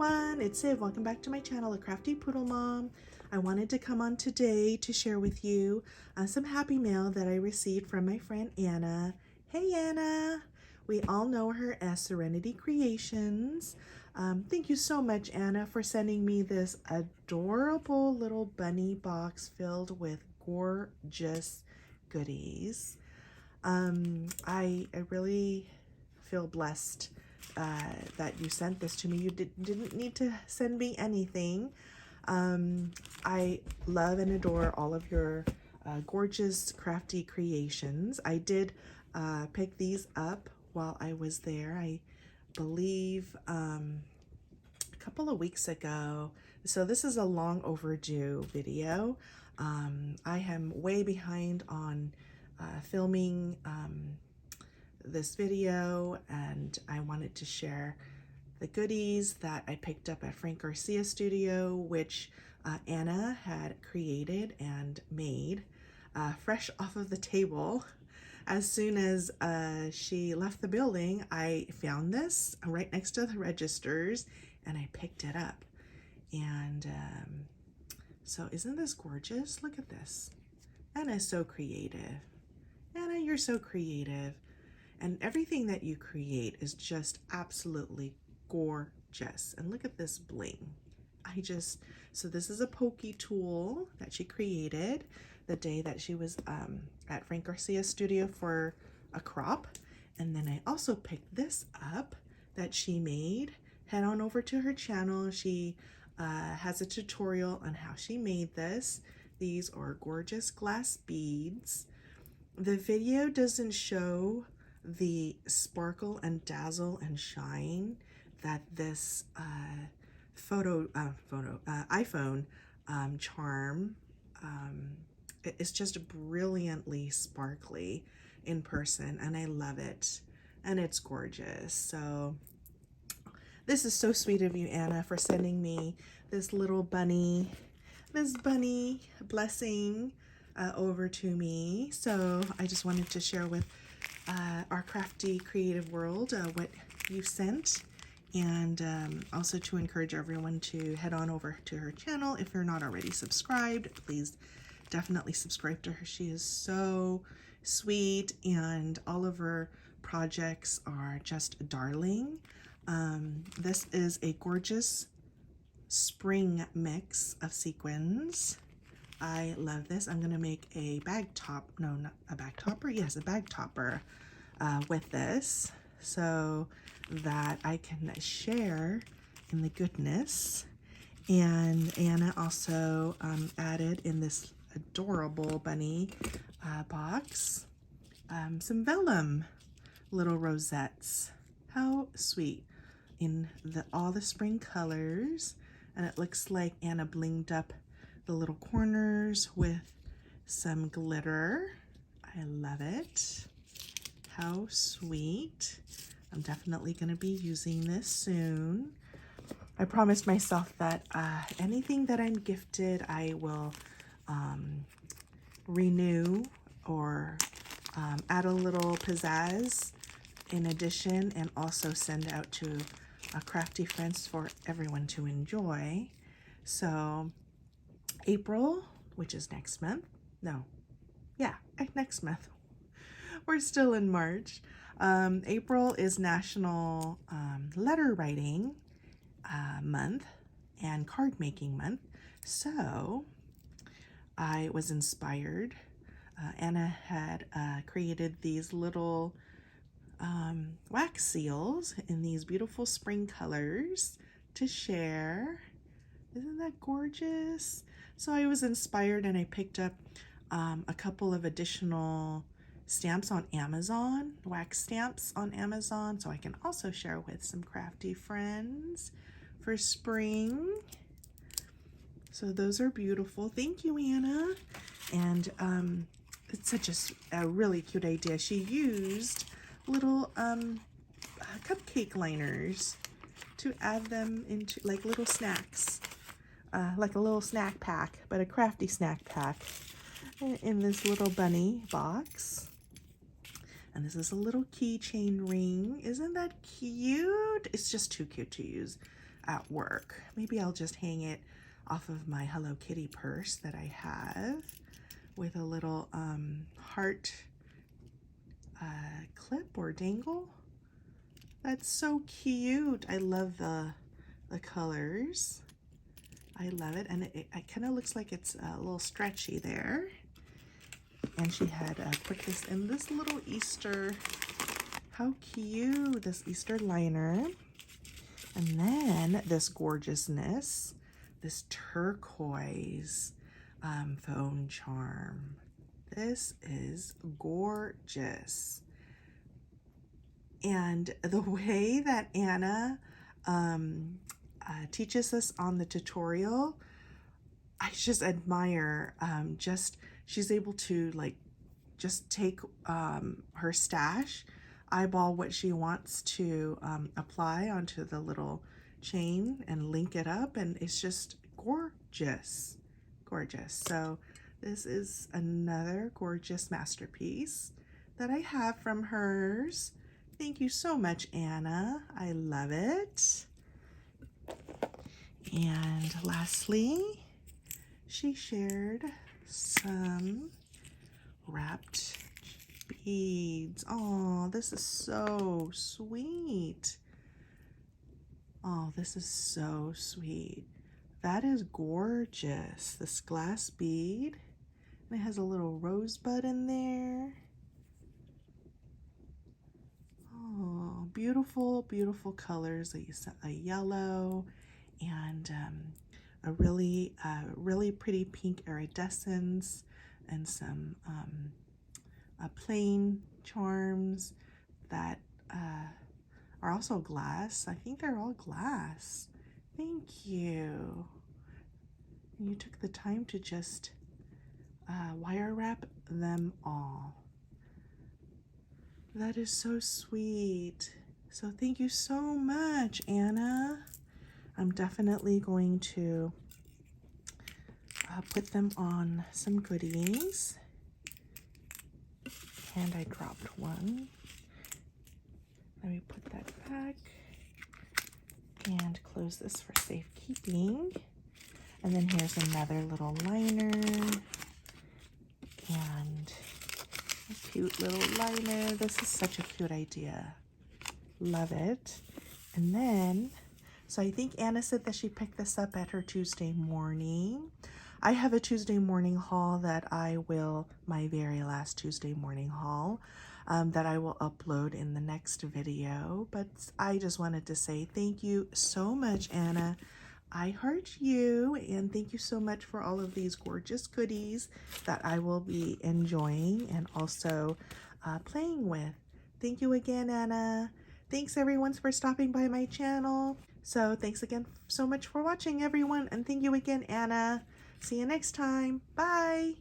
everyone, it's Siv. Welcome back to my channel, A Crafty Poodle Mom. I wanted to come on today to share with you some happy mail that I received from my friend Anna. Hey Anna! We all know her as Serenity Creations. Thank you so much, Anna, for sending me this adorable little bunny box filled with gorgeous goodies. I really feel blessed that you sent this to me. You didn't need to send me anything. I love and adore all of your gorgeous crafty creations. I did pick these up while I was there. I believe a couple of weeks ago. So this is a long overdue video. I am way behind on filming this video, and I wanted to share the goodies that I picked up at Frank Garcia Studio, which Anna had created and made fresh off of the table. As soon as she left the building, I found this right next to the registers and I picked it up. And so isn't this gorgeous? Look at this. Anna is so creative. Anna, you're so creative. And everything that you create is just absolutely gorgeous. And look at this bling. So this is a pokey tool that she created the day that she was at Frank Garcia Studio for a crop. And then I also picked this up that she made. Head on over to her channel. She has a tutorial on how she made this. These are gorgeous glass beads. The video doesn't show the sparkle and dazzle and shine that this iPhone charm is just brilliantly sparkly in person, and I love it, and it's gorgeous. So this is so sweet of you, Anna, for sending me this little bunny, blessing over to me. So I just wanted to share with our crafty creative world what you sent, and also to encourage everyone to head on over to her channel. If you're not already subscribed, please definitely subscribe to her. She is so sweet, and all of her projects are just darling. This is a gorgeous spring mix of sequins. I love this. I'm gonna make a bag top, no, not a bag topper. Yes, a bag topper with this, so that I can share in the goodness. And Anna also added in this adorable bunny box some vellum little rosettes. How sweet, in all the spring colors, and it looks like Anna blinged up the little corners with some glitter. I love it. How sweet. I'm definitely going to be using this soon. I promised myself that anything that I'm gifted, I will renew or add a little pizzazz in addition, and also send out to crafty friends for everyone to enjoy. So April, which is next month. Next month. We're still in March. April is National Letter Writing Month and Card Making Month. So I was inspired. Anna had created these little wax seals in these beautiful spring colors to share. Isn't that gorgeous? So I was inspired, and I picked up a couple of additional stamps on Amazon, wax stamps on Amazon, so I can also share with some crafty friends for spring. So those are beautiful. Thank you, Anna. And it's such a really cute idea. She used little cupcake liners to add them into like little snacks. Like a little snack pack, but a crafty snack pack in this little bunny box. And this is a little keychain ring. Isn't that cute? It's just too cute to use at work. Maybe I'll just hang it off of my Hello Kitty purse that I have with a little heart clip or dangle. That's so cute. I love the colors. I love it, and it kind of looks like it's a little stretchy there. And she had put this in this little Easter, how cute, this Easter liner. And then this gorgeousness, this turquoise phone charm. This is gorgeous. And the way that Anna teaches us on the tutorial, I just admire. She's able to like just take her stash, eyeball what she wants to apply onto the little chain and link it up, and it's just gorgeous, gorgeous. So this is another gorgeous masterpiece that I have from hers. Thank you so much, Anna. I love it. And lastly, she shared some wrapped beads. Oh, this is so sweet. Oh, this is so sweet. That is gorgeous. This glass bead. And it has a little rosebud in there. Oh, beautiful, beautiful colors. A yellow and a really pretty pink iridescence, and some plain charms that are also glass. I think they're all glass. Thank you. And you took the time to just wire wrap them all. That is so sweet. So thank you so much, Anna. I'm definitely going to put them on some goodies. And I dropped one. Let me put that back and close this for safekeeping. And then here's another little liner and a cute little liner. This is such a cute idea. Love it. And then, so I think Anna said that she picked this up at her Tuesday morning. I have a Tuesday morning haul that I will, my very last Tuesday morning haul, that I will upload in the next video. But I just wanted to say thank you so much, Anna. I heart you, and thank you so much for all of these gorgeous goodies that I will be enjoying and also playing with. Thank you again, Anna. Thanks everyone for stopping by my channel. So thanks again so much for watching, everyone, and thank you again, Anna. See you next time. Bye.